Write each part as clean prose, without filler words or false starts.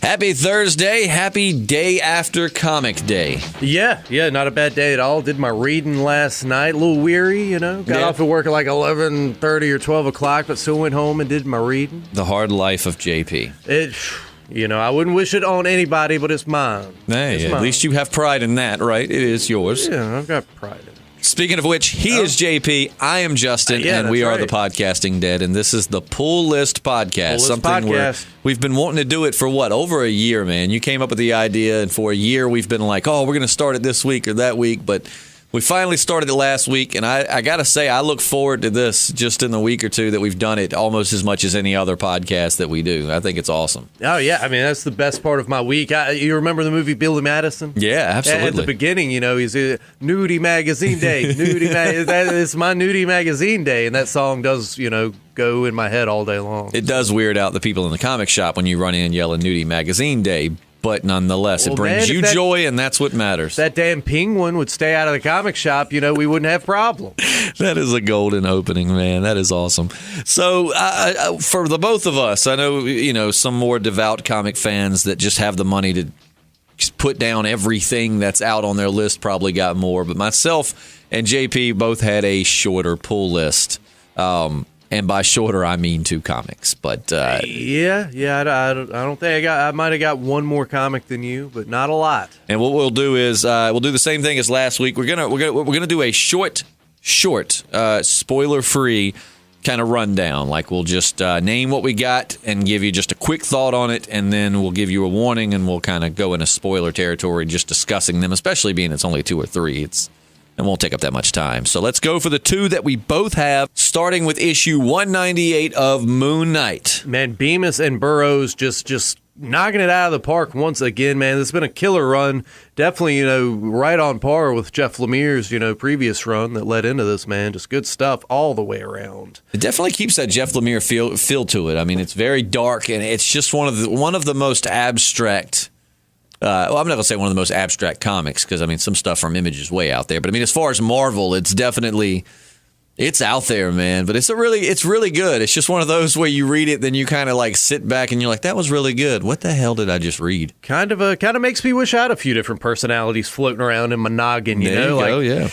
Happy Thursday. Happy day after comic day. Yeah, not a bad day at all. Did my reading last night. A little weary, Got off at work at like 11:30 or 12 o'clock, but still went home and did my reading. The hard life of JP. I wouldn't wish it on anybody, but it's mine. Hey, it's at least you have pride in that, right? It is yours. Yeah, I've got pride in it. Speaking of which, he is JP, I am Justin, and we are the Podcasting Dead, and this is the Pull List Podcast. We've been wanting to do it for, over a year, man. You came up with the idea, and for a year we've been like, we're going to start it this week or that week, but we finally started it last week, and I got to say, I look forward to this just in the week or two that we've done it almost as much as any other podcast that we do. I think it's awesome. Oh, yeah. I mean, that's the best part of my week. You remember the movie Billy Madison? Yeah, absolutely. At the beginning, he's a Nudie Magazine Day. That is my Nudie Magazine Day, and that song does, go in my head all day long. It does weird out the people in the comic shop when you run in yelling Nudie Magazine Day. But nonetheless, it brings you joy, and that's what matters. If that damn penguin would stay out of the comic shop, we wouldn't have problems. That is a golden opening, man. That is awesome. So for the both of us, I know, some more devout comic fans that just have the money to just put down everything that's out on their list probably got more. But myself and JP both had a shorter pull list. And by shorter, I mean 2 comics. But I don't think I might have got one more comic than you, but not a lot. And what we'll do is we'll do the same thing as last week. We're gonna do a short, spoiler-free kind of rundown. Like we'll just name what we got and give you just a quick thought on it, and then we'll give you a warning, and we'll kind of go into spoiler territory, just discussing them. Especially being it's only 2 or 3. It won't take up that much time. So let's go for the 2 that we both have, starting with issue 198 of Moon Knight. Man, Bemis and Burroughs just knocking it out of the park once again, man. This has been a killer run. Definitely, right on par with Jeff Lemire's, previous run that led into this, man. Just good stuff all the way around. It definitely keeps that Jeff Lemire feel to it. I mean, it's very dark, and it's just one of the most abstract. I'm not going to say one of the most abstract comics because, some stuff from Image is way out there. But, as far as Marvel, it's definitely, it's out there, man. But it's really good. It's just one of those where you read it, then you kind of like sit back and you're like, that was really good. What the hell did I just read? Kind of makes me wish I had a few different personalities floating around in my noggin, There you go, yeah.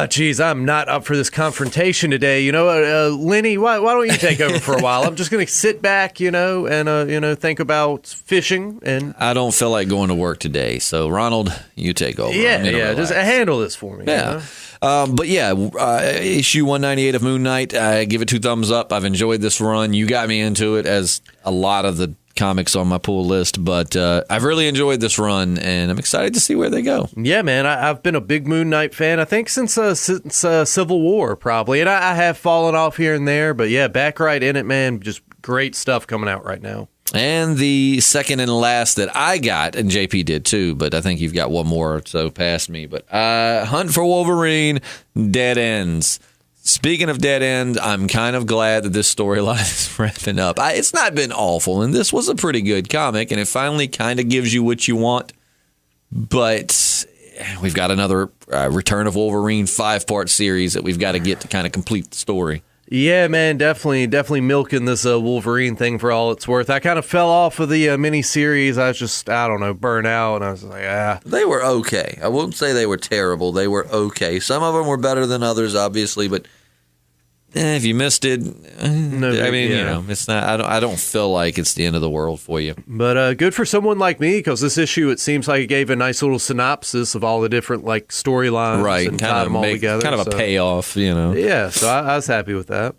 Geez, I'm not up for this confrontation today. Lenny, why don't you take over for a while? I'm just going to sit back, and think about fishing. And I don't feel like going to work today, so Ronald, you take over. Just handle this for me. Yeah. Issue 198 of Moon Knight, I give it 2 thumbs up. I've enjoyed this run. You got me into it, as a lot of the comics on my pull list, but I've really enjoyed this run, and I'm excited to see where they go. Yeah, man, I've been a big Moon Knight fan, I think, since Civil War, probably, and I have fallen off here and there, but yeah, back right in it, man. Just great stuff coming out right now. And the second and last that I got, and JP did too, but I think you've got one more or so past me, but Hunt for Wolverine, Dead Ends. Speaking of dead end, I'm kind of glad that this storyline is wrapping up. It's not been awful, and this was a pretty good comic, and it finally kind of gives you what you want. But we've got another Return of Wolverine 5-part series that we've got to get to kind of complete the story. Yeah, man, definitely milking this Wolverine thing for all it's worth. I kind of fell off of the mini-series. I was just, burnt out, and I was like, They were okay. I won't say they were terrible. They were okay. Some of them were better than others, obviously, but if you missed it, it's not. I don't feel like it's the end of the world for you. But good for someone like me, because this issue, it seems like it gave a nice little synopsis of all the different storylines, right? And tied them all together. Kind of a payoff, Yeah, so I was happy with that.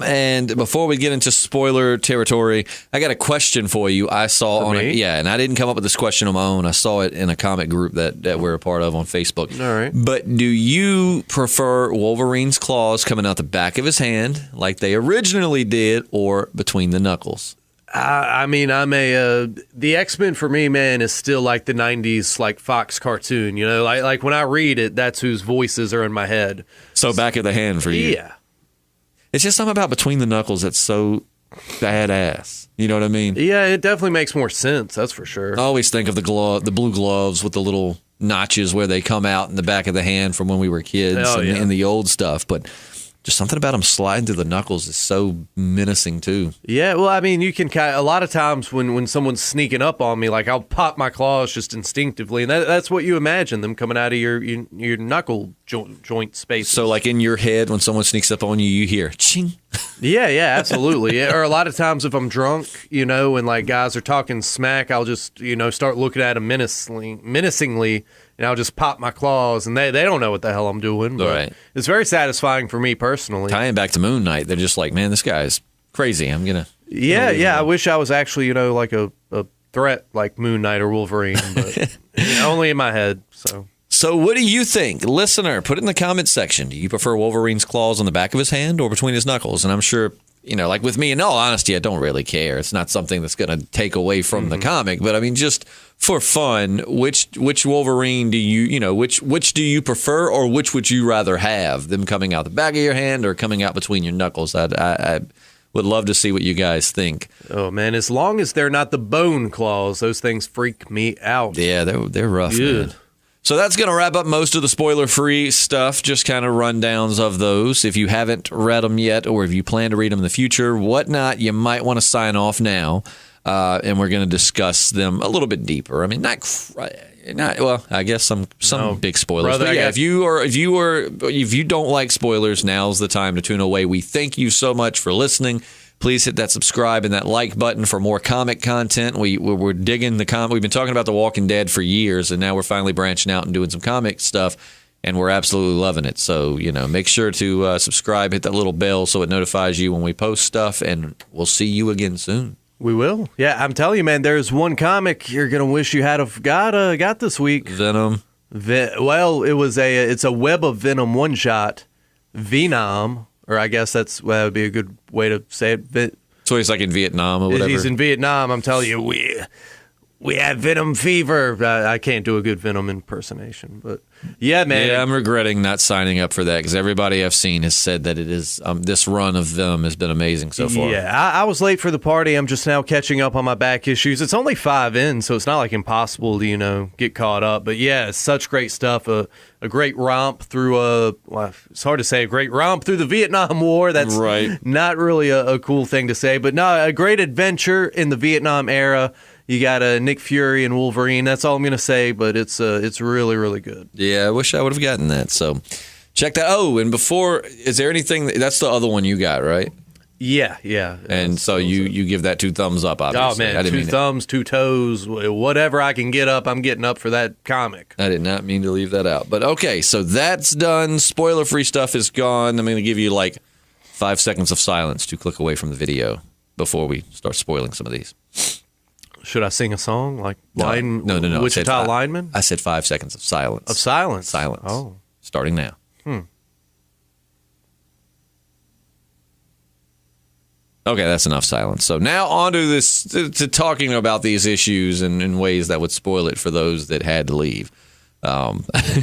And before we get into spoiler territory, I got a question for you. I saw and I didn't come up with this question on my own. I saw it in a comic group that we're a part of on Facebook. All right. But do you prefer Wolverine's claws coming out the back of his hand like they originally did, or between the knuckles? The X-Men for me, man, is still like the 90s like Fox cartoon, like when I read it, that's whose voices are in my head. So back of the hand for you. Yeah. It's just something about between the knuckles that's so badass. You know what I mean? Yeah, it definitely makes more sense, that's for sure. I always think of the blue gloves with the little notches where they come out in the back of the hand from when we were kids in the old stuff, but just something about him sliding through the knuckles is so menacing too. Yeah, well, I mean, you can a lot of times when someone's sneaking up on me, like I'll pop my claws just instinctively, and that's what you imagine them coming out of your knuckle joint space. So, like in your head, when someone sneaks up on you, you hear ching. Yeah, absolutely. Or a lot of times if I'm drunk, and like guys are talking smack, I'll just start looking at them menacingly. And I'll just pop my claws, and they don't know what the hell I'm doing. But right. It's very satisfying for me personally. Tying back to Moon Knight, they're just like, man, this guy's crazy. I'm gonna. Yeah. I wish I was actually, like a threat like Moon Knight or Wolverine, but only in my head. So what do you think? Listener, put it in the comments section. Do you prefer Wolverine's claws on the back of his hand or between his knuckles? And I'm sure, like with me, in all honesty, I don't really care. It's not something that's going to take away from the comic. But I mean, just for fun, which Wolverine do you, which do you prefer, or which would you rather have? Them coming out the back of your hand or coming out between your knuckles? I would love to see what you guys think. Oh, man, as long as they're not the bone claws, those things freak me out. Yeah, they're rough, man. So that's going to wrap up most of the spoiler-free stuff, just kind of rundowns of those. If you haven't read them yet, or if you plan to read them in the future, whatnot, you might want to sign off now, and we're going to discuss them a little bit deeper. I mean, not well, I guess some big spoilers. Brother, but yeah, if you don't like spoilers, now's the time to tune away. We thank you so much for listening. Please hit that subscribe and that like button for more comic content. We're digging the comic. We've been talking about The Walking Dead for years, and now we're finally branching out and doing some comic stuff, and we're absolutely loving it. So, make sure to subscribe, hit that little bell so it notifies you when we post stuff, and we'll see you again soon. We will. Yeah, I'm telling you, man, there's one comic you're going to wish you had got this week. Venom. Well, it's a Web of Venom one-shot. Venom. Or I guess that would be a good way to say it. So he's like in Vietnam or whatever? He's in Vietnam. I'm telling you, we have Venom fever. I can't do a good Venom impersonation, but yeah, man. Yeah, I'm regretting not signing up for that because everybody I've seen has said that it is this run of them has been amazing so far. Yeah, I was late for the party. I'm just now catching up on my back issues. It's only 5 in, so it's not like impossible to get caught up. But yeah, it's such great stuff. A great romp through it's hard to say, a great romp through the Vietnam War. That's right. Not really a cool thing to say, but no, a great adventure in the Vietnam era. You got Nick Fury and Wolverine. That's all I'm going to say, but it's really, really good. Yeah, I wish I would have gotten that. So check that. Oh, and before, is there anything, that's the other one you got, right? Yeah. And so you give that 2 thumbs up, obviously. Oh, man, 2 thumbs, 2 toes, whatever I can get up, I'm getting up for that comic. I did not mean to leave that out. But okay, so that's done. Spoiler-free stuff is gone. I'm going to give you 5 seconds of silence to click away from the video before we start spoiling some of these. Should I sing a song like No. Wichita Lineman? I said 5 seconds of silence. Of silence? Silence. Oh. Starting now. Okay, that's enough silence. So now on to this, to talking about these issues and in ways that would spoil it for those that had to leave.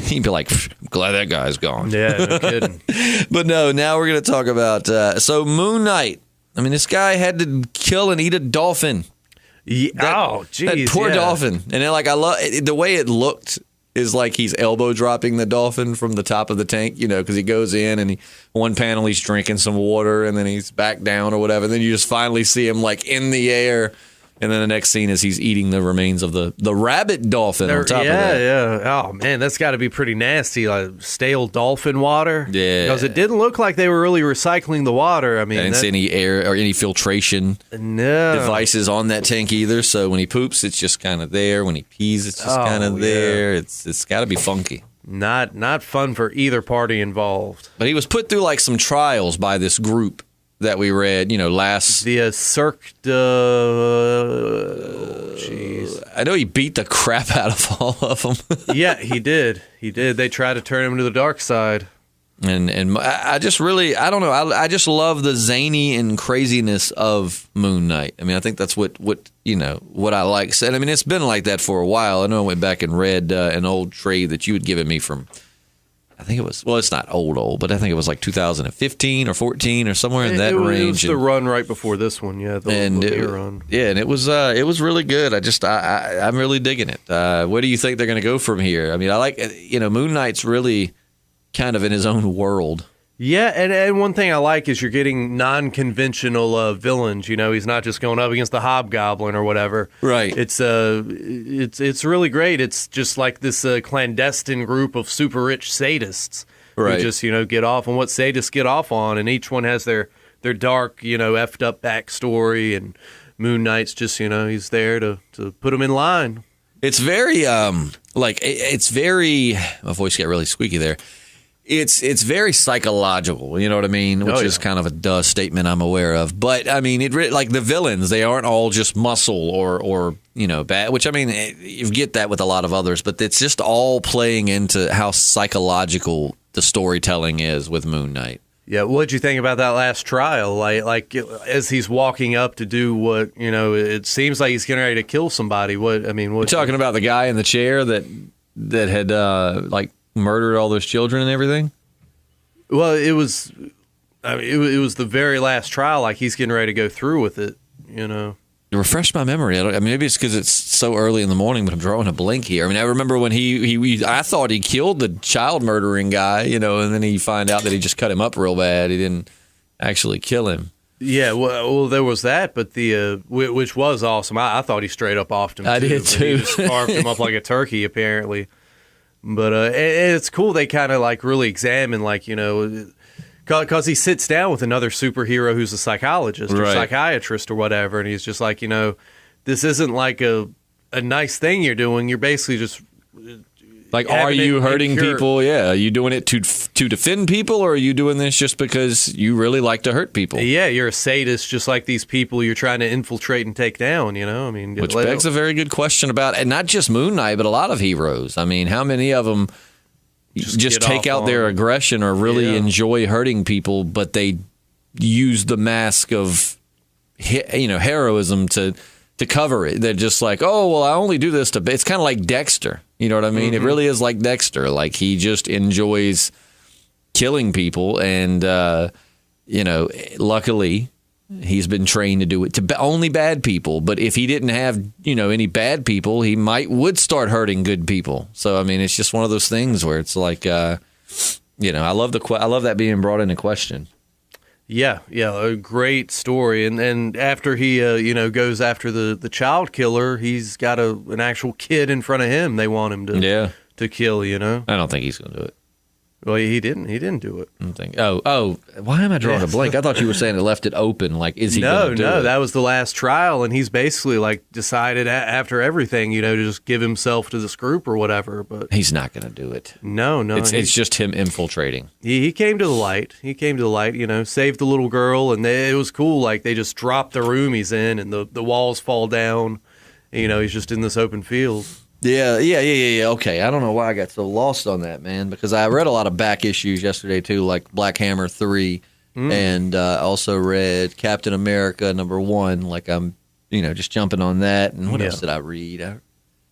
He'd be like, I'm glad that guy's gone. Yeah, no kidding. But no, now we're going to talk about, so Moon Knight. I mean, this guy had to kill and eat a dolphin. Yeah. That poor dolphin. And then, I love the way it looked is like he's elbow dropping the dolphin from the top of the tank, because he goes in and one panel he's drinking some water and then he's back down or whatever. And then you just finally see him in the air. And then the next scene is he's eating the remains of the rabbit dolphin on top of that. Yeah. Oh, man, that's got to be pretty nasty, stale dolphin water. Yeah. Because it didn't look like they were really recycling the water. I mean, I didn't see any air or any filtration devices on that tank either. So when he poops, it's just kind of there. When he pees, it's just kind of there. It's got to be funky. Not fun for either party involved. But he was put through some trials by this group that we read, last... The Cirque du... Jeez. I know he beat the crap out of all of them. Yeah, he did. They tried to turn him to the dark side. And I just really, I don't know, I just love the zany and craziness of Moon Knight. I mean, I think that's what I like. And I mean, it's been like that for a while. I know I went back and read an old trade that you had given me from... I think it was, well, it's not old, but I think it was 2015 or 14 or somewhere in that range. It was the run right before this one, the run. Yeah, and it was really good. I'm really digging it. Where do you think they're going to go from here? I mean, I like, Moon Knight's really kind of in his own world. Yeah, and one thing I like is you're getting non-conventional villains. You know, he's not just going up against the Hobgoblin or whatever. Right. It's really great. It's just like this clandestine group of super rich sadists Right. who just get off on what sadists get off on, and each one has their dark effed up backstory. And Moon Knight's just he's there to put them in line. It's very it's very. My voice got really squeaky there. It's very psychological, you know what I mean? Which is kind of a duh statement I'm aware of. But, I mean, like the villains, they aren't all just muscle or bad, which, I mean, you get that with a lot of others, but it's just all playing into how psychological the storytelling is with Moon Knight. Yeah, what'd you think about that last trial? Like as he's walking up to do what, it seems like he's getting ready to kill somebody. You're talking about the guy in the chair that had, murdered all those children and everything? Well, it was the very last trial. Like he's getting ready to go through with it. Refresh my memory. Maybe it's because it's so early in the morning, but I'm drawing a blank here. I mean, I remember when I thought he killed the child murdering guy, and then he find out that he just cut him up real bad. He didn't actually kill him. Yeah, well, there was that, but which was awesome. I thought he straight up offed him. I did too. He just carved him up like a turkey, apparently. But it's cool. They kind of really examine, because he sits down with another superhero who's a psychologist or psychiatrist or whatever, and he's just like, this isn't like a nice thing you're doing. You're basically just are you hurting people? Yeah, are you doing it to defend people, or are you doing this just because you really like to hurt people? Yeah, you're a sadist, just like these people you're trying to infiltrate and take down. I mean, which begs a very good question about, and not just Moon Knight, but a lot of heroes. I mean, how many of them just take out their aggression or really enjoy hurting people, but they use the mask of heroism to cover it? They're just like, oh, well, I only do this it's kind of like Dexter. You know what I mean? Mm-hmm. It really is like Dexter. Like he just enjoys killing people, and luckily he's been trained to do it to only bad people. But if he didn't have any bad people, he would start hurting good people. So I mean, it's just one of those things where it's like I love that being brought into question. Yeah, a great story. And after he, goes after the child killer, he's got an actual kid in front of him. They want him to kill. I don't think he's going to do it. Well, he didn't. He didn't do it. I don't think. Oh, why am I drawing a blank? I thought you were saying it left it open. Like, is he going to do it? No, that was the last trial, and he's basically decided after everything, to just give himself to this group or whatever. But he's not going to do it. No. It's just him infiltrating. He came to the light. Saved the little girl, and it was cool. Like they just dropped the room he's in, and the walls fall down. He's just in this open field. Yeah. Okay, I don't know why I got so lost on that, man, because I read a lot of back issues yesterday, too, like Black Hammer 3, and also read Captain America #1, like I'm, just jumping on that. And what else did I read? I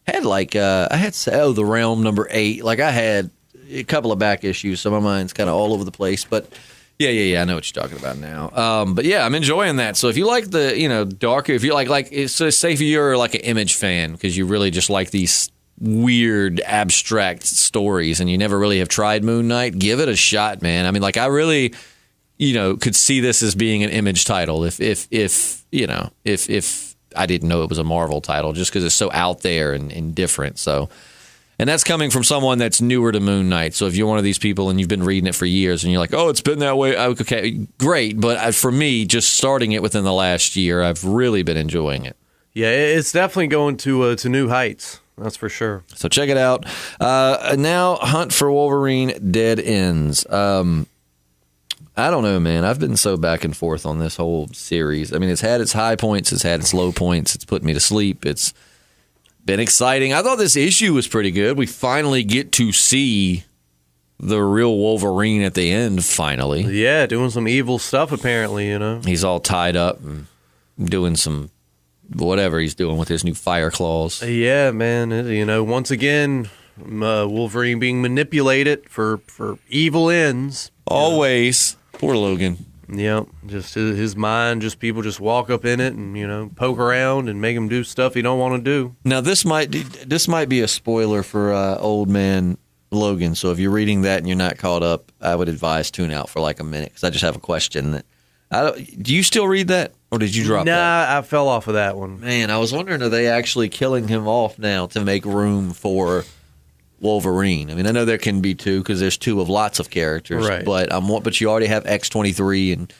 had, The Realm #8. Like, I had a couple of back issues, so my mind's kind of all over the place, but... Yeah, I know what you're talking about now. But yeah, I'm enjoying that. So if you like the, darker, if you so say if you're like an Image fan, because you really just like these weird, abstract stories, and you never really have tried Moon Knight, give it a shot, man. I mean, I really, could see this as being an Image title if I didn't know it was a Marvel title, just because it's so out there and different. So. And that's coming from someone that's newer to Moon Knight. So if you're one of these people and you've been reading it for years and you're like, oh, it's been that way. Okay, great. But for me, just starting it within the last year, I've really been enjoying it. Yeah, it's definitely going to new heights. That's for sure. So check it out. Now, Hunt for Wolverine Dead Ends. I don't know, man. I've been so back and forth on this whole series. I mean, it's had its high points. It's had its low points. It's put me to sleep. It's been exciting. I thought this issue was pretty good. We finally get to see the real Wolverine at the end, finally. Yeah, doing some evil stuff, apparently, He's all tied up and doing some whatever he's doing with his new fire claws. Yeah, man. Once again, Wolverine being manipulated for evil ends. Always. Poor Logan. Yep, just his mind, just people just walk up in it and, poke around and make him do stuff he don't want to do. Now, this might be a spoiler for Old Man Logan. So if you're reading that and you're not caught up, I would advise tune out for like a minute because I just have a question. Do you still read that, or did you drop that? Nah, I fell off of that one. Man, I was wondering, are they actually killing him off now to make room for Wolverine? I mean, I know there can be two because there's two of lots of characters, right. but you already have X-23, and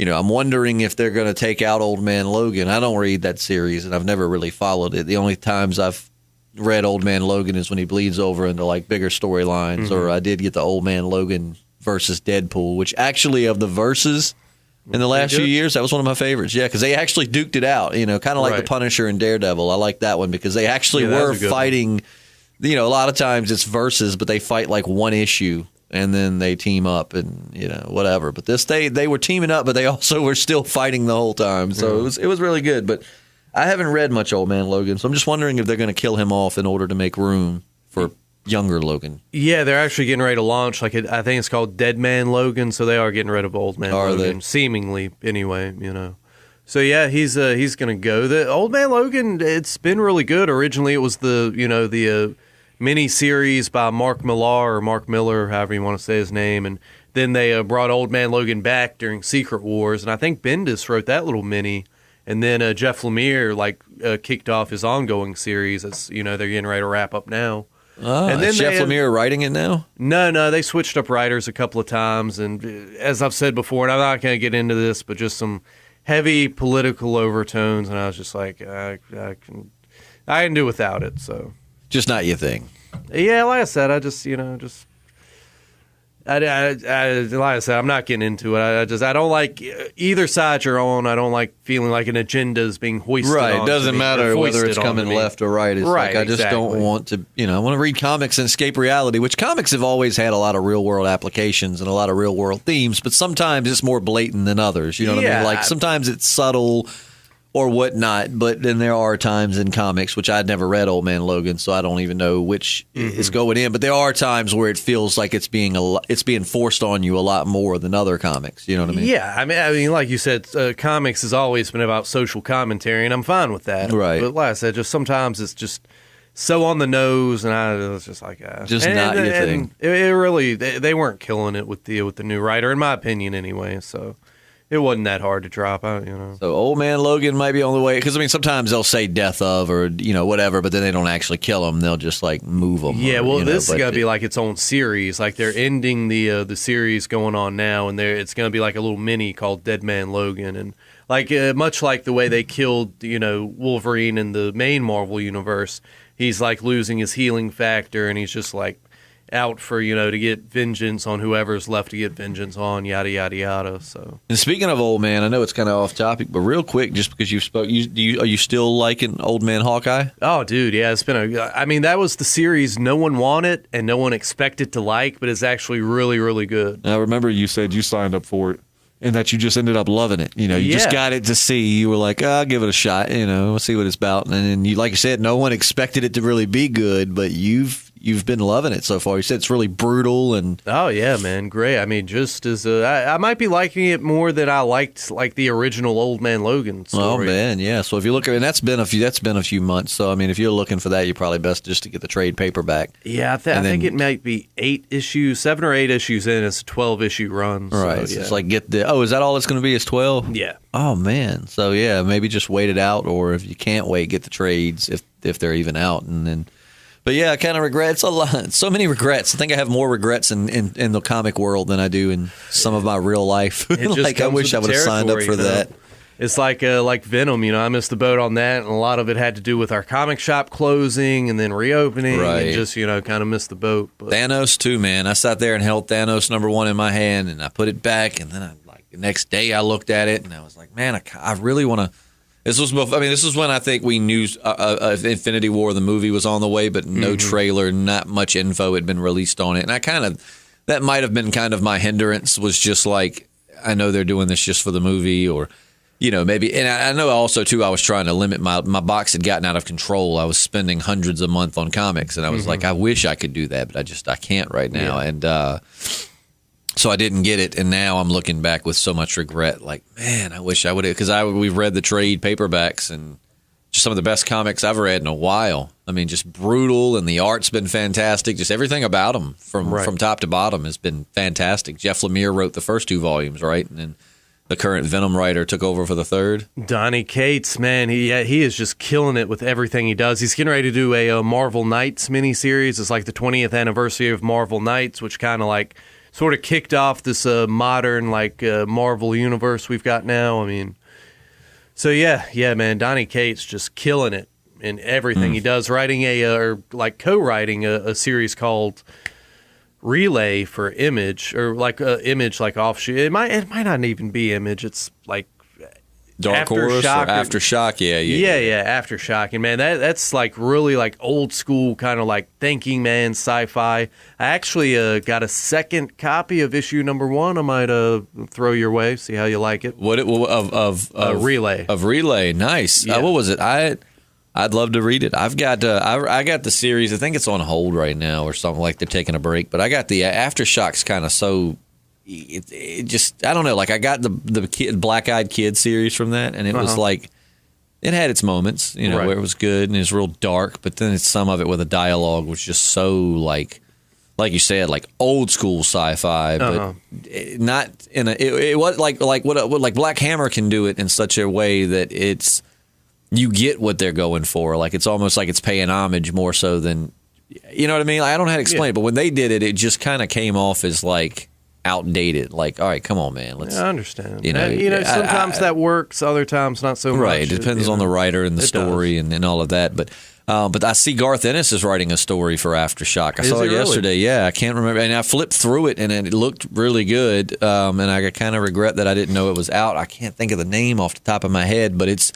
I'm wondering if they're going to take out Old Man Logan. I don't read that series, and I've never really followed it. The only times I've read Old Man Logan is when he bleeds over into like bigger storylines, or I did get the Old Man Logan versus Deadpool, which actually of the verses in the last few years, that was one of my favorites. Yeah, because they actually duked it out, kind of like the Punisher and Daredevil. I like that one because they actually were fighting. A lot of times it's verses, but they fight like one issue and then they team up and whatever. But they were teaming up, but they also were still fighting the whole time. So it was really good. But I haven't read much Old Man Logan, so I'm just wondering if they're going to kill him off in order to make room for younger Logan. Yeah, they're actually getting ready to launch. I think it's called Dead Man Logan, so they are getting rid of Old Man Logan, seemingly anyway. So yeah, he's going to go. The Old Man Logan, it's been really good. Originally, it was the mini series by Mark Miller, however you want to say his name, and then they brought Old Man Logan back during Secret Wars, and I think Bendis wrote that little mini. And then Jeff Lemire kicked off his ongoing series. As they're getting ready to wrap up now. And then is Jeff Lemire writing it now? No, they switched up writers a couple of times, and as I've said before, and I'm not going to get into this, but just some heavy political overtones, and I was just like, I can do without it. So just not your thing. Yeah, like I said, I just like I said, I'm not getting into it. I don't like either side you're on. I don't like feeling like an agenda is being hoisted. Right, it doesn't matter whether it's coming left or right. It's right, like I just don't want to. I want to read comics and escape reality. Which comics have always had a lot of real world applications and a lot of real world themes, but sometimes it's more blatant than others. You know what I mean? Like sometimes it's subtle or whatnot, but then there are times in comics, which I'd never read Old Man Logan, so I don't even know which is going in, but there are times where it feels like it's being forced on you a lot more than other comics. You know what I mean? Yeah, I mean, like you said, comics has always been about social commentary, and I'm fine with that. Right. But like I said, just sometimes it's just so on the nose, and I was just like, not your thing. It really, they weren't killing it with the new writer, in my opinion, anyway. So. It wasn't that hard to drop out, So Old Man Logan might be on the way, because sometimes they'll say death of or whatever, but then they don't actually kill him. They'll just like move them. Yeah, this is gonna be like its own series. Like they're ending the series going on now, and it's gonna be like a little mini called Dead Man Logan, and like much like the way they killed Wolverine in the main Marvel universe, he's like losing his healing factor, and he's just like out for to get vengeance on whoever's left to get vengeance on, yada yada yada. So, and speaking of Old Man, I know it's kind of off topic, but real quick, just because you spoke, are you still liking Old Man Hawkeye? Oh, dude, yeah, it's been that was the series no one wanted and no one expected to like, but it's actually really really good. I remember you said you signed up for it and that you just ended up loving it. You just got it to see. You were like, I'll give it a shot. We'll see what it's about. And then you, like you said, no one expected it to really be good, but you've been loving it so far. You said it's really brutal and oh yeah, man, great. I mean, just as I might be liking it more than I liked like the original Old Man Logan story. Oh man, yeah. So if you look at it, and that's been a few months. So I mean, if you're looking for that, you're probably best just to get the trade paperback. Yeah, I think it might be 7 or 8 issues in. It's a 12-issue run. So, right. So it's like is that all it's going to be? Is 12? Yeah. Oh man. So yeah, maybe just wait it out, or if you can't wait, get the trades if they're even out, and then. But yeah, I kind of regret. It's a lot. So many regrets. I think I have more regrets in the comic world than I do in some of my real life. Like I wish I would have signed up for that. It's like Venom. I missed the boat on that, and a lot of it had to do with our comic shop closing and then reopening, and just kind of missed the boat. But. Thanos too, man. I sat there and held Thanos #1 in my hand, and I put it back, and then the next day I looked at it, and I was like, man, I really want to. This was when I think we knew Infinity War, the movie, was on the way, but no trailer, not much info had been released on it. And that might have been kind of my hindrance, was just like, I know they're doing this just for the movie, or, maybe. And I know also, too, I was trying to limit my box had gotten out of control. I was spending hundreds a month on comics, and I was like, I wish I could do that, but I can't right now. Yeah. And, so I didn't get it, and now I'm looking back with so much regret. Like, man, I wish I would have, because we've read the trade paperbacks and just some of the best comics I've read in a while. I mean, just brutal, and the art's been fantastic. Just everything about him from top to bottom has been fantastic. Jeff Lemire wrote the first 2 volumes, right? And then the current Venom writer took over for the third. Donny Cates, man, he is just killing it with everything he does. He's getting ready to do a Marvel Knights miniseries. It's like the 20th anniversary of Marvel Knights, which kind of like sort of kicked off this modern like Marvel universe we've got now. I mean, so yeah, man, Donny Cates just killing it in everything he does. Writing co-writing a series called Relay for Image, or like Image, like offshoot. It might not even be Image. It's like Dark Horse or Aftershock. Yeah. Aftershock. And man, that's like really like old school kind of like thinking man sci-fi. I actually got a second copy of issue number 1. I might throw your way, see how you like it. Of Relay. Of Relay, nice. Yeah. What was it? I'd love to read it. I've got I got the series. I think it's on hold right now or something, like they're taking a break. But I got the Aftershocks kind of so. It just, I don't know. Like I got the Black Eyed Kid series from that, and it was like it had its moments, where it was good and it was real dark. But then some of it with the dialogue was just so like you said, like old school sci-fi, but not in a. It was like what Black Hammer can do it in such a way that it's. You get what they're going for. Like it's almost like it's paying homage more so than, you know what I mean? Like, I don't know how to explain it, but when they did it, it just kind of came off as like outdated. Like, all right, come on, man. Let's. I understand. Sometimes that works, other times not so much. Right. It depends on the writer and the story and all of that. But I see Garth Ennis is writing a story for Aftershock. I saw it yesterday. Really? Yeah, I can't remember. And I flipped through it, and it looked really good. And I kind of regret that I didn't know it was out. I can't think of the name off the top of my head, but it's.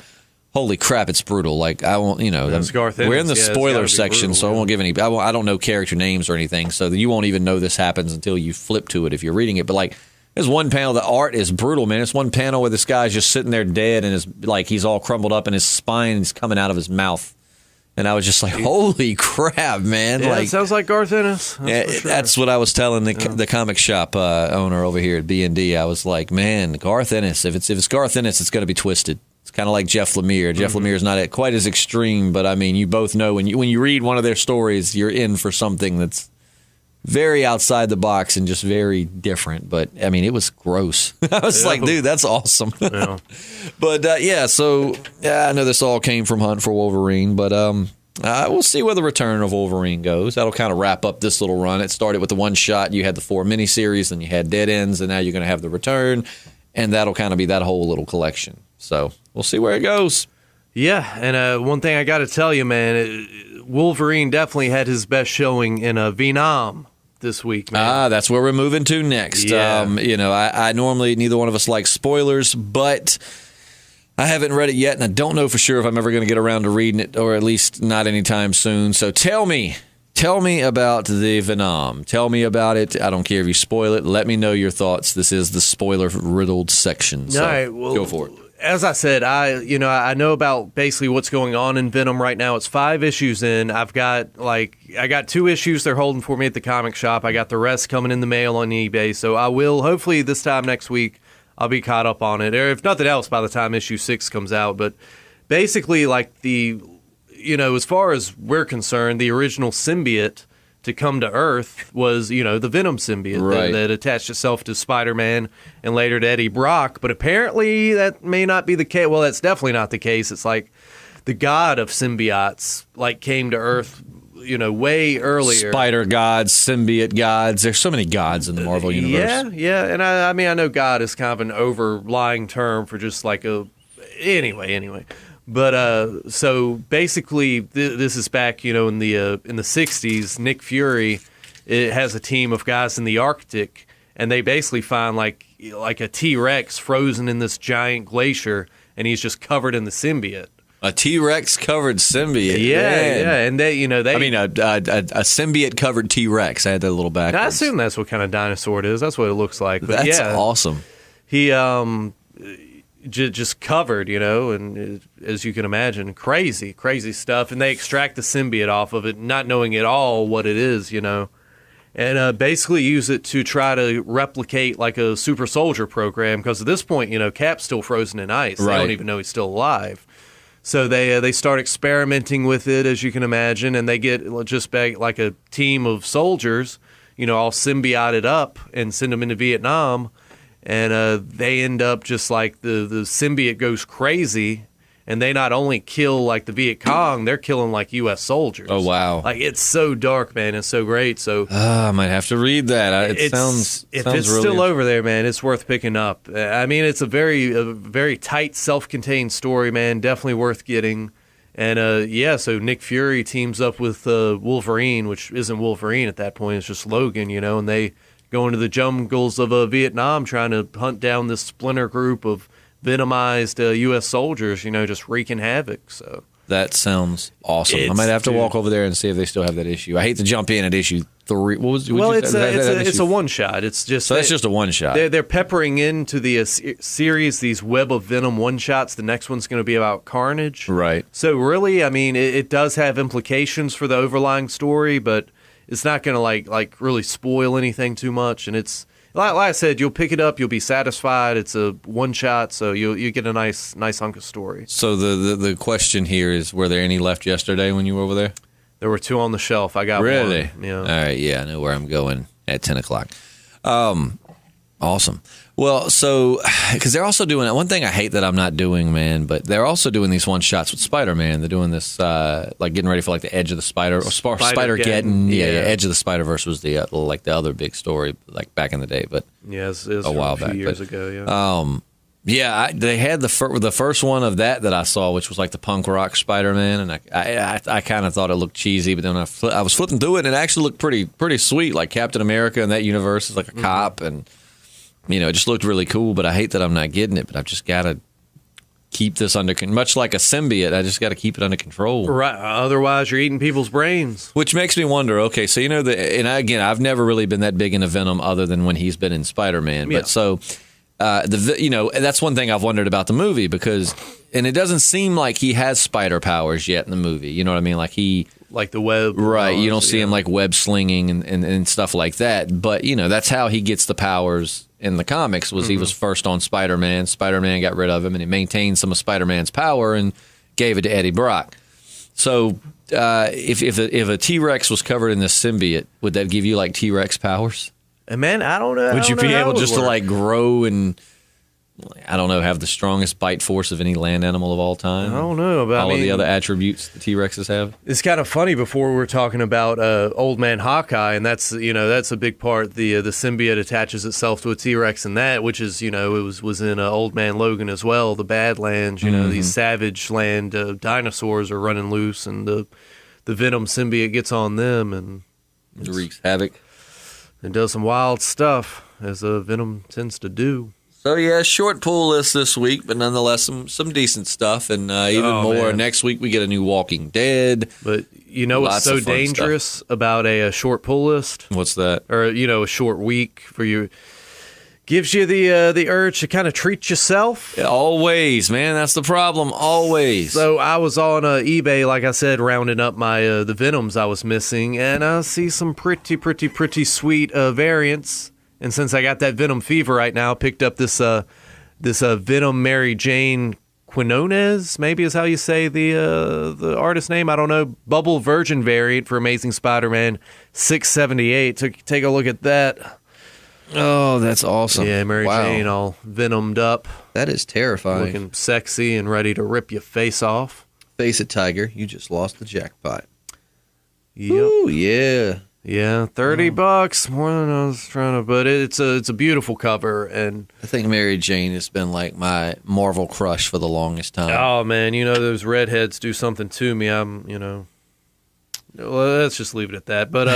Holy crap, it's brutal. Like, I won't, we're in the spoiler section, brutal, so I won't give any, I don't know character names or anything, so you won't even know this happens until you flip to it if you're reading it. But, like, there's one panel, the art is brutal, man. It's one panel where this guy's just sitting there dead, and he's all crumbled up, and his spine is coming out of his mouth. And I was just like, holy crap, man. Yeah, like, it sounds like Garth Ennis. That's what I was telling the comic shop owner over here at B&D. I was like, man, Garth Ennis, if it's Garth Ennis, it's going to be twisted. It's kind of like Jeff Lemire. Jeff Lemire is not quite as extreme, but I mean, you both know when you read one of their stories, you're in for something that's very outside the box and just very different. But I mean, it was gross. I was like, dude, that's awesome. Yeah. But I know this all came from Hunt for Wolverine, but we'll see where the return of Wolverine goes. That'll kind of wrap up this little run. It started with the one shot. You had the 4 miniseries, then you had Dead Ends, and now you're going to have the return, and that'll kind of be that whole little collection. So we'll see where it goes. Yeah, and one thing I got to tell you, man, Wolverine definitely had his best showing in Venom this week, man. That's where we're moving to next. Yeah. I normally, neither one of us likes spoilers, but I haven't read it yet, and I don't know for sure if I'm ever going to get around to reading it, or at least not anytime soon. So tell me about the Venom. Tell me about it. I don't care if you spoil it. Let me know your thoughts. This is the spoiler-riddled section. So all right, well, go for it. As I said, I know about basically what's going on in Venom right now. It's 5 issues in. I got 2 issues they're holding for me at the comic shop. I got the rest coming in the mail on eBay. So I will, hopefully this time next week, I'll be caught up on it. Or if nothing else, by the time issue 6 comes out. But basically, like as far as we're concerned, the original symbiote to come to Earth was, the Venom symbiote that attached itself to Spider-Man and later to Eddie Brock. But apparently that may not be the case. Well, that's definitely not the case. It's like the god of symbiotes came to Earth, way earlier. Spider gods, symbiote gods. There's so many gods in the Marvel universe. Yeah. And I mean, I know god is kind of an overlying term for just like anyway. But so basically, this is back, in the '60s. Nick Fury has a team of guys in the Arctic, and they basically find like a T-Rex frozen in this giant glacier, and he's just covered in the symbiote. A T-Rex covered symbiote. Yeah, and they. I mean, a symbiote covered T-Rex. I had that little backwards. I assume that's what kind of dinosaur it is. That's what it looks like. But that's awesome. He just covered, and as you can imagine, crazy stuff. And they extract the symbiote off of it, not knowing at all what it is, and basically use it to try to replicate like a super soldier program. Because at this point, Cap's still frozen in ice. Right. They don't even know he's still alive. So they start experimenting with it, as you can imagine, and they get just back like a team of soldiers, all symbioted up and send them into Vietnam. And they end up just like the symbiote goes crazy. And they not only kill like the Viet Cong, they're killing like U.S. soldiers. Oh, wow. Like it's so dark, man. It's so great. So I might have to read that. It sounds if sounds it's really still over there, man, it's worth picking up. I mean, it's a very tight, self-contained story, man. Definitely worth getting. And so Nick Fury teams up with Wolverine, which isn't Wolverine at that point. It's just Logan, and they go into the jungles of Vietnam trying to hunt down this splinter group of venomized U.S. soldiers, just wreaking havoc. So that sounds awesome. I might have to walk over there and see if they still have that issue. I hate to jump in at issue 3. It's a one shot. It's just so that's just a one shot. They're peppering into the series these Web of Venom one shots. The next one's going to be about Carnage, right? So really, I mean, it does have implications for the overlying story, but it's not going to like really spoil anything too much. And it's like I said, you'll pick it up, you'll be satisfied. It's a one shot, so you get a nice hunk of story. So the question here is, were there any left yesterday when you were over there? There were 2 on the shelf. I got really? one. Yeah. All right. Yeah, I know where I'm going at 10 o'clock. Awesome. Well, so because they're also doing one thing I hate that I'm not doing, man, but they're also doing these one shots with Spider-Man. They're doing this like getting ready for like the Edge of the Spider-Geddon. Yeah, Edge of the Spider-Verse was the like the other big story like back in the day, but it was a while back, years ago. Yeah. They had the first one of that I saw, which was like the punk rock Spider-Man, and I kind of thought it looked cheesy, but then I was flipping through it, and it actually looked pretty sweet. Like Captain America in that universe is like a cop, and it just looked really cool. But I hate that I'm not getting it. But I've just got to keep this under, much like a symbiote. I just got to keep it under control. Right. Otherwise, you're eating people's brains. Which makes me wonder. Okay, so I've never really been that big into Venom other than when he's been in Spider-Man. Yeah. But so. That's one thing I've wondered about the movie and it doesn't seem like he has spider powers yet in the movie. You know what I mean? Like the web. Right. You don't see him like web slinging and stuff like that. But, that's how he gets the powers in the comics was he was first on Spider-Man. Spider-Man got rid of him and he maintained some of Spider-Man's power and gave it to Eddie Brock. So if a T-Rex was covered in this symbiote, would that give you like T-Rex powers? And man, I don't know. Would you be able just to work. like grow and, I don't know, have the strongest bite force of any land animal of all time? I don't know about all of the other attributes the T-Rexes have. It's kind of funny. Before we were talking about Old Man Hawkeye, and that's a big part. The symbiote attaches itself to a T-Rex, and that, which is it was in Old Man Logan as well. The Badlands, these savage land dinosaurs are running loose, and the Venom symbiote gets on them and wreaks havoc. And does some wild stuff, as Venom tends to do. So, yeah, short pull list this week, but nonetheless some decent stuff. And even more, man. Next week we get a new Walking Dead. But what's so dangerous about a short pull list? What's that? Or, a short week for you. Gives you the urge to kind of treat yourself. Yeah, always, man. That's the problem. Always. So I was on eBay, like I said, rounding up my the Venoms I was missing, and I see some pretty sweet variants. And since I got that Venom fever right now, I picked up this Venom Mary Jane Quinones, maybe is how you say the artist name. I don't know. Bubble Virgin variant for Amazing Spider-Man 678. Take a look at that. Oh, that's awesome. Yeah, Mary Jane all venomed up. That is terrifying. Looking sexy and ready to rip your face off. Face it, Tiger. You just lost the jackpot. Yep. Ooh, yeah. Yeah, $30 more than I was trying to, but it's a beautiful cover, and I think Mary Jane has been like my Marvel crush for the longest time. Oh man, those redheads do something to me. Well, let's just leave it at that. But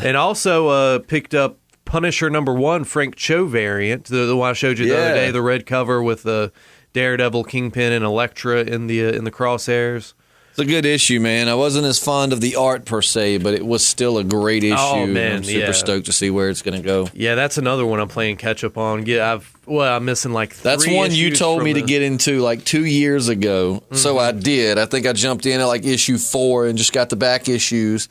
and also picked up Punisher #1 Frank Cho variant, the one I showed you the other day, the red cover with the Daredevil, Kingpin, and Elektra in the crosshairs. It's a good issue, man. I wasn't as fond of the art per se, but it was still a great issue. Oh man, I'm super stoked to see where it's going to go. Yeah, that's another one I'm playing catch up on. I'm missing like 3 That's one you issues told me to the- get into like 2 years ago. So I did. I think I jumped in at like issue 4 and just got the back issues.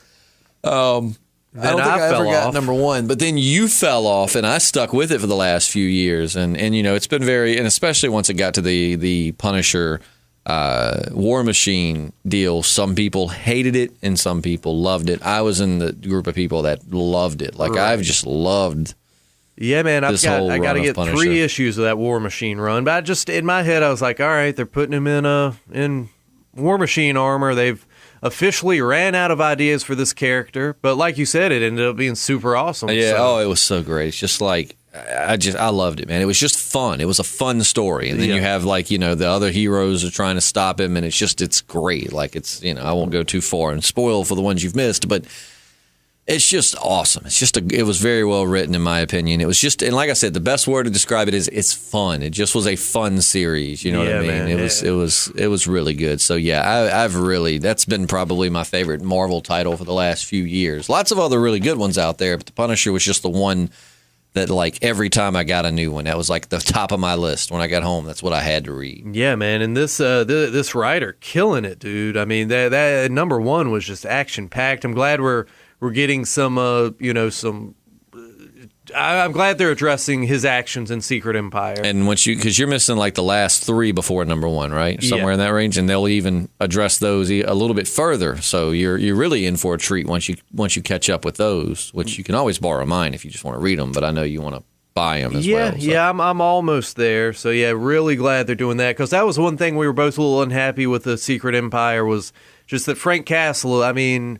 I don't think I ever got #1, but then you fell off, and I stuck with it for the last few years, and it's been very, and especially once it got to the Punisher War Machine deal, some people hated it and some people loved it. I was in the group of people that loved it. Like, I've just loved. Yeah, man, I got to get Punisher. 3 issues of that War Machine run. But I just, in my head, I was like, all right, they're putting him in War Machine armor. They've officially ran out of ideas for this character. But like you said, it ended up being super awesome. Yeah, so. it was so great. It's just like, I loved it, man. It was just fun. It was a fun story. And then you have, like, the other heroes are trying to stop him, and it's great. Like, it's, I won't go too far and spoil for the ones you've missed, but it's just awesome. It was very well written, in my opinion. It was just, and like I said, the best word to describe it is it's fun. It just was a fun series. You know what I mean? Man. It was really good. So yeah, I've really, that's been probably my favorite Marvel title for the last few years. Lots of other really good ones out there, but the Punisher was just the one that, like, every time I got a new one, that was like the top of my list. When I got home, that's what I had to read. Yeah, man, and this writer killing it, dude. I mean, that number 1 was just action packed. I'm glad we're getting some, I'm glad they're addressing his actions in Secret Empire. And because you're missing like the last 3 before number 1, right? Somewhere in that range, and they'll even address those a little bit further. So you're really in for a treat once you catch up with those, which you can always borrow mine if you just want to read them. But I know you want to buy them as well. So. Yeah, I'm almost there. So yeah, really glad they're doing that, because that was one thing we were both a little unhappy with the Secret Empire, was just that Frank Castle. I mean,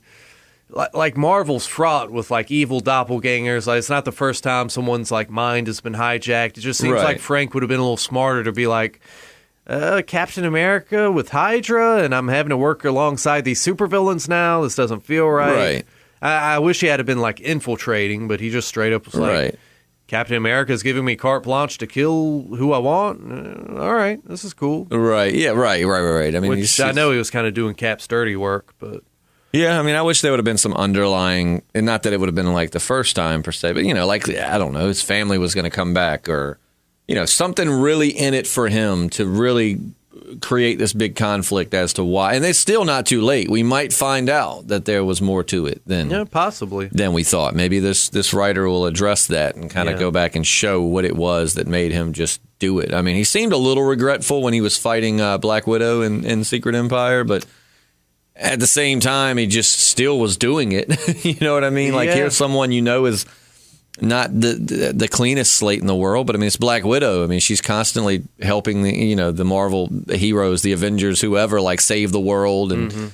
like, Marvel's fraught with, like, evil doppelgangers. Like, it's not the first time someone's, like, mind has been hijacked. It just seems like Frank would have been a little smarter to be like, Captain America with Hydra, and I'm having to work alongside these supervillains now. This doesn't feel right. Right. I wish he had been, like, infiltrating, but he just straight up was like, Captain America's giving me carte blanche to kill who I want. All right, this is cool. Right. Yeah. Right. I mean, I know he was kind of doing Cap's dirty work, but. Yeah, I mean, I wish there would have been some underlying, and not that it would have been like the first time per se, but, like, I don't know, his family was going to come back, or, something really in it for him to really create this big conflict as to why. And it's still not too late. We might find out that there was more to it possibly than we thought. Maybe this writer will address that and kind of go back and show what it was that made him just do it. I mean, he seemed a little regretful when he was fighting Black Widow in Secret Empire, but at the same time, he just still was doing it. You know what I mean? Like, here's someone is not the cleanest slate in the world, but I mean, it's Black Widow. I mean, she's constantly helping the Marvel heroes, the Avengers, whoever, like, save the world and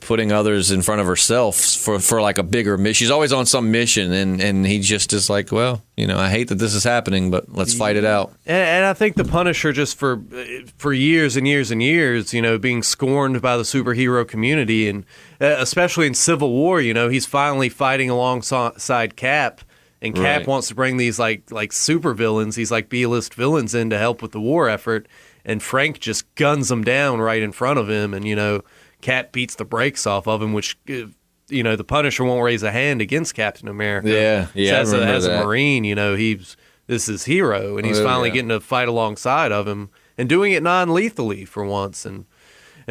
putting others in front of herself for like a bigger mission. She's always on some mission, and he just is like, well, I hate that this is happening, but let's fight it out. And I think the Punisher, just for years and years and years, being scorned by the superhero community, and especially in Civil War, he's finally fighting alongside Cap. And Cap wants to bring these like super villains, these like B-list villains, in to help with the war effort, and Frank just guns them down right in front of him, and Cap beats the brakes off of him, which the Punisher won't raise a hand against Captain America. Yeah. So as a Marine, this is his hero, and he's finally getting to fight alongside of him and doing it non-lethally for once, and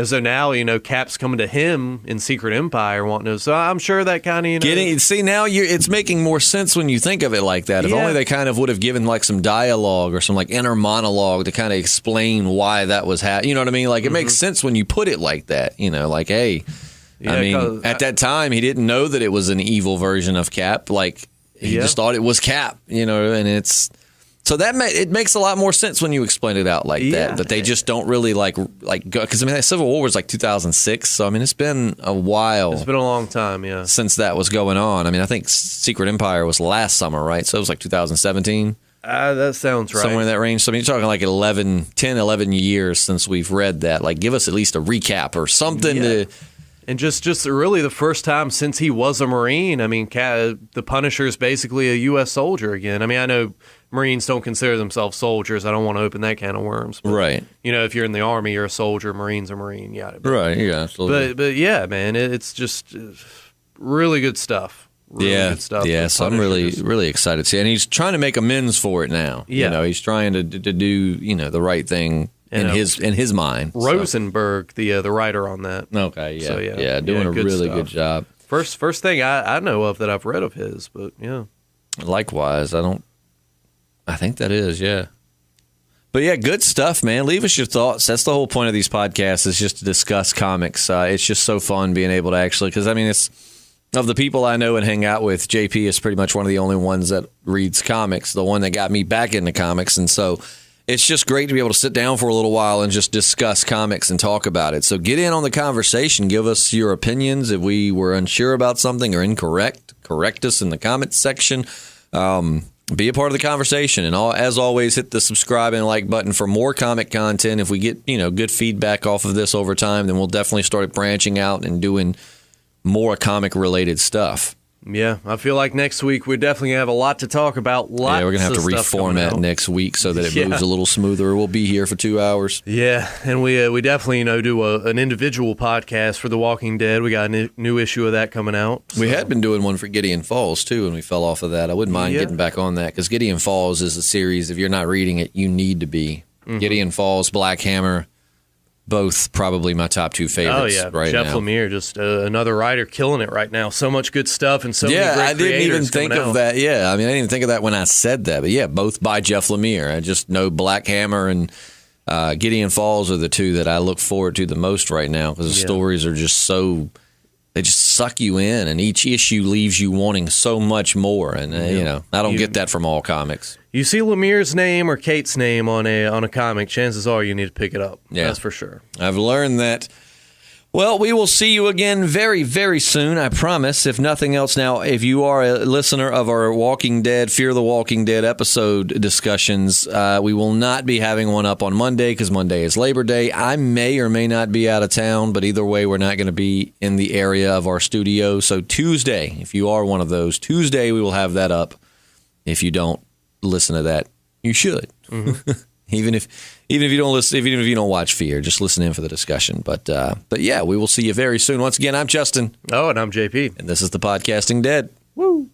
so now, Cap's coming to him in Secret Empire wanting to. So I'm sure that kind of, See, now it's making more sense when you think of it like that. If only they kind of would have given, like, some dialogue or some, like, inner monologue to kind of explain why that was happening. You know what I mean? Like, it makes sense when you put it like that. Like, hey, I mean, at that time, he didn't know that it was an evil version of Cap. Like, he just thought it was Cap, and it's... So it makes a lot more sense when you explain it out like that. But they just don't really like go, because I mean, Civil War was like 2006. So I mean, it's been a while. It's been a long time, since that was going on. I mean, I think Secret Empire was last summer, right? So it was like 2017. That sounds right. Somewhere in that range. So I mean, you're talking like 10, 11 years since we've read that. Like, give us at least a recap or something to. And just really the first time since he was a Marine. I mean, the Punisher is basically a U.S. soldier again. I mean, I know Marines don't consider themselves soldiers. I don't want to open that can of worms. But, right. If you're in the Army, you're a soldier. Marine's a Marine. Yeah. Right. Yeah. Absolutely. But yeah, man, it's just really good stuff. Good stuff. Yeah. So I'm really excited to see it. And he's trying to make amends for it now. Yeah. He's trying to do the right thing. In his mind, Rosenberg, the writer on that. Okay, yeah, so, doing a really stuff. good job. First thing I know of that I've read of his, but yeah. Likewise, I think that is, yeah. But yeah, good stuff, man. Leave us your thoughts. That's the whole point of these podcasts, is just to discuss comics. It's just so fun being able to actually, because I mean, it's of the people I know and hang out with, JP is pretty much one of the only ones that reads comics, the one that got me back into comics. And so it's just great to be able to sit down for a little while and just discuss comics and talk about it. So get in on the conversation. Give us your opinions. If we were unsure about something or incorrect, correct us in the comments section. Be a part of the conversation, and as always, hit the subscribe and like button for more comic content. If we get good feedback off of this over time, then we'll definitely start branching out and doing more comic related stuff. Yeah, I feel like next week we definitely have a lot to talk about. Yeah, we're gonna have to reformat next week so that it moves a little smoother. We'll be here for 2 hours. Yeah, and we definitely do an individual podcast for The Walking Dead. We got a new issue of that coming out. So. We had been doing one for Gideon Falls too, and we fell off of that. I wouldn't mind getting back on that because Gideon Falls is a series. If you're not reading it, you need to be. Gideon Falls, Black Hammer. Both probably my top two favorites right Jeff now. Lemire, just another writer killing it right now. So much good stuff and so many great I didn't even creators think coming of out. that. Yeah, I mean, I didn't even think of that when I said that. But yeah, both by Jeff Lemire. I just know Black Hammer and Gideon Falls are the two that I look forward to the most right now because the stories are just so... They just suck you in, and each issue leaves you wanting so much more. And I don't get that from all comics. You see Lemire's name or Kate's name on a comic, chances are you need to pick it up. Yeah. That's for sure. I've learned that. Well, we will see you again very, very soon, I promise. If nothing else, now, if you are a listener of our Walking Dead, Fear the Walking Dead episode discussions, we will not be having one up on Monday because Monday is Labor Day. I may or may not be out of town, but either way, we're not going to be in the area of our studio. So Tuesday, if you are one of those, Tuesday we will have that up. If you don't listen to that, you should. Mm-hmm. Even if you don't listen, even if you don't watch Fear, just listen in for the discussion. But yeah, we will see you very soon. Once again, I'm Justin. Oh, and I'm JP. And this is the Podcasting Dead. Woo!